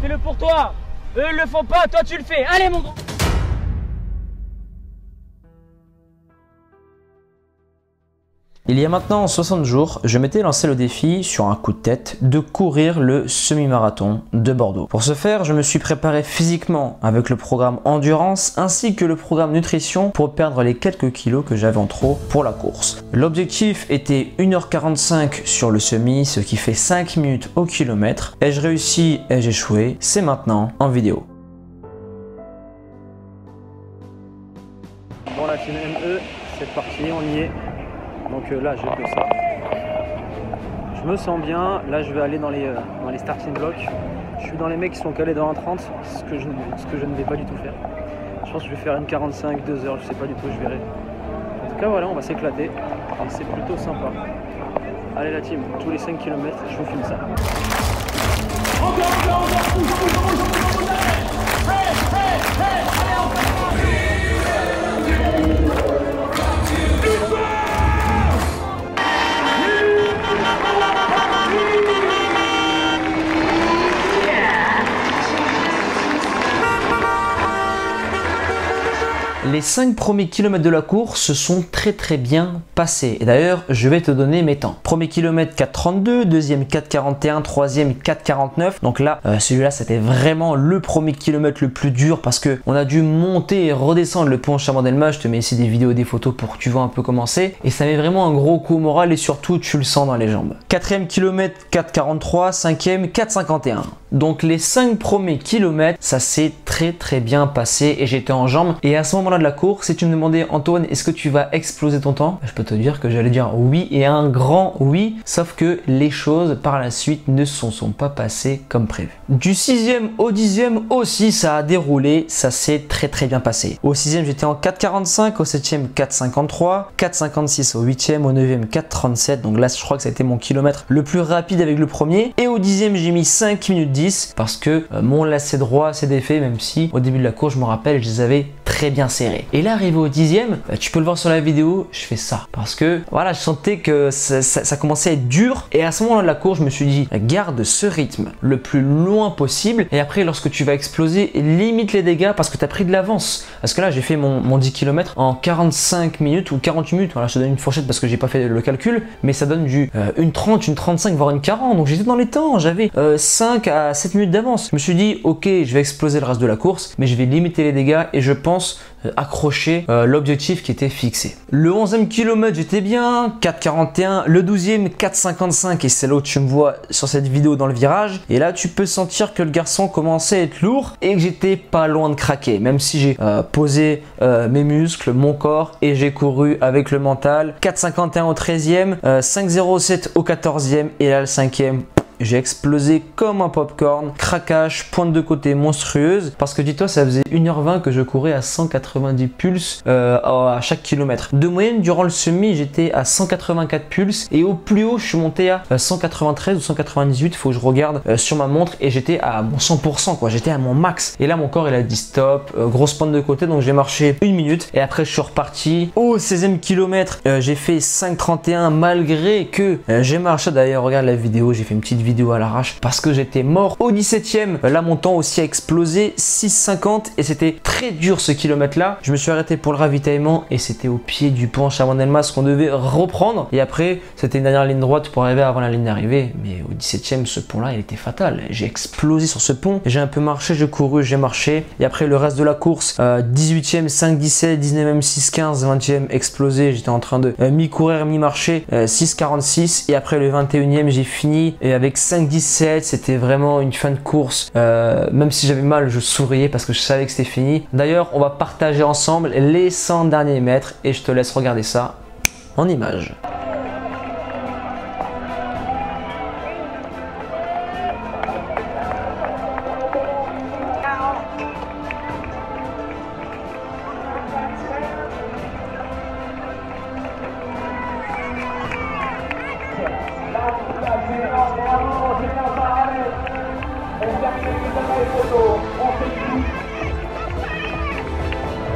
fais-le pour toi. Eux ils le font pas, toi tu le fais. Allez mon grand. Il y a maintenant 60 jours, je m'étais lancé le défi sur un coup de tête de courir le semi-marathon de Bordeaux. Pour ce faire, je me suis préparé physiquement avec le programme endurance ainsi que le programme nutrition pour perdre les quelques kilos que j'avais en trop pour la course. L'objectif était 1h45 sur le semi, ce qui fait 5 minutes au kilomètre. Ai-je réussi? Ai-je échoué? C'est maintenant en vidéo. Bon, la team ME, c'est parti, on y est. Donc là, j'ai que ça. Je me sens bien. Là, je vais aller dans les starting blocks. Je suis dans les mecs qui sont calés dans un 30, ce que je ne vais pas du tout faire. Je pense que je vais faire une 45, 2 heures, je sais pas du tout, je verrai. En tout cas, voilà, on va s'éclater. Et c'est plutôt sympa. Allez, la team, tous les 5 km, je vous filme ça. Les 5 premiers kilomètres de la course se sont très bien passés. Et d'ailleurs, je vais te donner mes temps. Premier kilomètre 4,32, deuxième 4,41, troisième 4,49. Donc là, celui-là, c'était vraiment le premier kilomètre le plus dur parce que on a dû monter et redescendre le pont Chabandelmas. Je te mets ici des vidéos, des photos pour que tu vois un peu comment c'est. Et ça met vraiment un gros coup au moral et surtout, tu le sens dans les jambes. Quatrième kilomètre 4,43, cinquième 4,51. Donc les 5 premiers kilomètres, ça s'est très bien passé et j'étais en jambes. Et à ce moment-là de la course, si tu me demandais Antoine, est-ce que tu vas exploser ton temps? Je peux te dire que j'allais dire oui et un grand oui, sauf que les choses par la suite ne se sont pas passées comme prévu. Du 6e au 10e aussi, ça a déroulé, ça s'est très bien passé. Au 6e, j'étais en 4,45, au 7e 4,53, 4,56 au 8e, au 9e 4,37. Donc là, je crois que ça a été mon kilomètre le plus rapide avec le premier. Et au 10e, j'ai mis 5 minutes 10 parce que mon lacet droit s'est défait, même si au début de la course, je me rappelle, je les avais très bien serrés. Et là, arrivé au 10e, tu peux le voir sur la vidéo, je fais ça parce que voilà, je sentais que ça commençait à être dur. Et à ce moment-là de la course, je me suis dit, garde ce rythme le plus loin possible. Et après, lorsque tu vas exploser, limite les dégâts parce que tu as pris de l'avance. Parce que là, j'ai fait mon 10 km en 45 minutes ou 48 minutes. Voilà, je te donne une fourchette parce que j'ai pas fait le calcul, mais ça donne une 30, une 35, voire une 40. Donc j'étais dans les temps, j'avais 5 à 7 minutes d'avance. Je me suis dit, ok, je vais exploser le reste de la course, mais je vais limiter les dégâts et je pense accrocher l'objectif qui était fixé. Le 11e kilomètre, j'étais bien, 4,41. Le 12e, 4,55 et c'est là où tu me vois sur cette vidéo dans le virage. Et là, tu peux sentir que le garçon commençait à être lourd et que j'étais pas loin de craquer. Même si j'ai posé mes muscles, mon corps et j'ai couru avec le mental. 4,51 au 13e, 5,07 au 14e et là le 5e. J'ai explosé comme un popcorn, craquage, pointe de côté monstrueuse. Parce que dis-toi, ça faisait 1h20 que je courais à 190 pulses à chaque kilomètre. De moyenne, durant le semi, j'étais à 184 pulses. Et au plus haut, je suis monté à 193 ou 198. Il faut que je regarde sur ma montre. Et j'étais à mon 100%, quoi. J'étais à mon max. Et là, mon corps, il a dit stop. Grosse pointe de côté. Donc, j'ai marché 1 minute. Et après, je suis reparti. Au 16e kilomètre, j'ai fait 5,31 malgré que j'ai marché. D'ailleurs, regarde la vidéo. J'ai fait une petite vidéo à l'arrache parce que j'étais mort. Au 17e, là mon temps aussi a explosé, 6,50 et c'était très dur ce kilomètre là. Je me suis arrêté pour le ravitaillement et c'était au pied du pont Chabandelmas qu'on devait reprendre et après c'était une dernière ligne droite pour arriver avant la ligne d'arrivée, mais au 17e ce pont là il était fatal. J'ai explosé sur ce pont, j'ai un peu marché, j'ai couru, j'ai marché et après le reste de la course, 18e 5,17, 19e 6,15, 20e explosé, j'étais en train de mi-courir, mi-marcher, 6,46 et après le 21e j'ai fini et avec 5,17, c'était vraiment une fin de course. Même si j'avais mal, je souriais parce que je savais que c'était fini. D'ailleurs, on va partager ensemble les 100 derniers mètres et je te laisse regarder ça en images.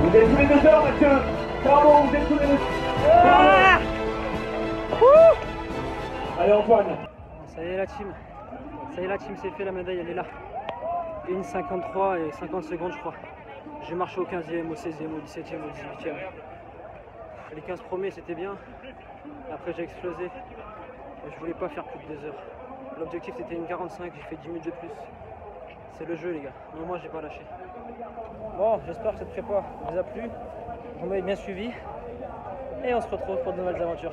Vous êtes tous les 2 heures, monsieur. Bravo, vous êtes tous les 2 heures. Allez, Antoine. Ça y est, la team. Ça y est, la team, c'est fait, la médaille, elle est là. 1,53 et 50 secondes je crois. J'ai marché au 15e, au 16e, au 17e, au 18e. Les 15 premiers c'était bien. Après j'ai explosé. Et je voulais pas faire plus de 2 heures. L'objectif c'était 1,45, j'ai fait 10 minutes de plus. C'est le jeu les gars, mais moi j'ai pas lâché. Bon, j'espère que cette prépa vous a plu. Vous m'avez bien suivi. Et on se retrouve pour de nouvelles aventures.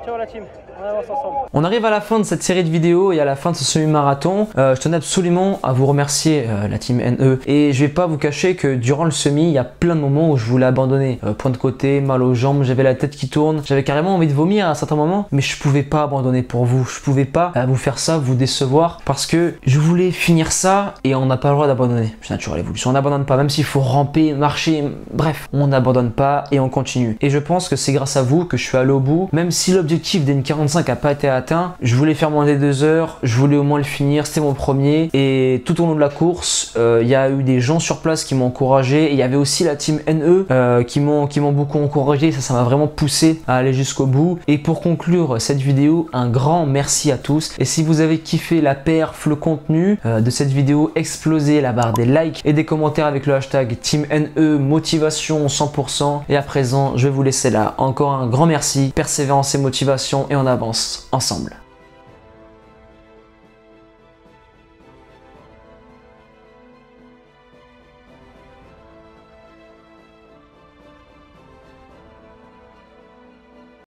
Ciao la team, on avance ensemble. On arrive à la fin de cette série de vidéos et à la fin de ce semi-marathon. Je tenais absolument à vous remercier la team NE. Et je vais pas vous cacher que durant le semi, il y a plein de moments où je voulais abandonner. Point de côté, mal aux jambes, j'avais la tête qui tourne. J'avais carrément envie de vomir à certains moments. Mais je pouvais pas abandonner pour vous. Je pouvais pas vous faire ça, vous décevoir. Parce que je voulais finir ça et on n'a pas le droit d'abandonner. C'est naturel l'évolution. On n'abandonne pas, même s'il faut ramper, marcher. Bref, on n'abandonne pas et on continue. Et je pense que c'est grâce à vous que je suis allé au bout. Même si l'objectif des 45 n'a pas été atteint, je voulais faire moins des 2 heures, je voulais au moins le finir, c'était mon premier. Et tout au long de la course, il y a eu des gens sur place qui m'ont encouragé. Et il y avait aussi la team NE qui m'ont beaucoup encouragé. Ça m'a vraiment poussé à aller jusqu'au bout. Et pour conclure cette vidéo, un grand merci à tous. Et si vous avez kiffé la perf, le contenu de cette vidéo, explosez la barre des likes et des commentaires avec le hashtag team NE motivation 100%. Et à présent, je vais vous laisser là. Encore un grand merci, persévérance et motivation et on avance ensemble.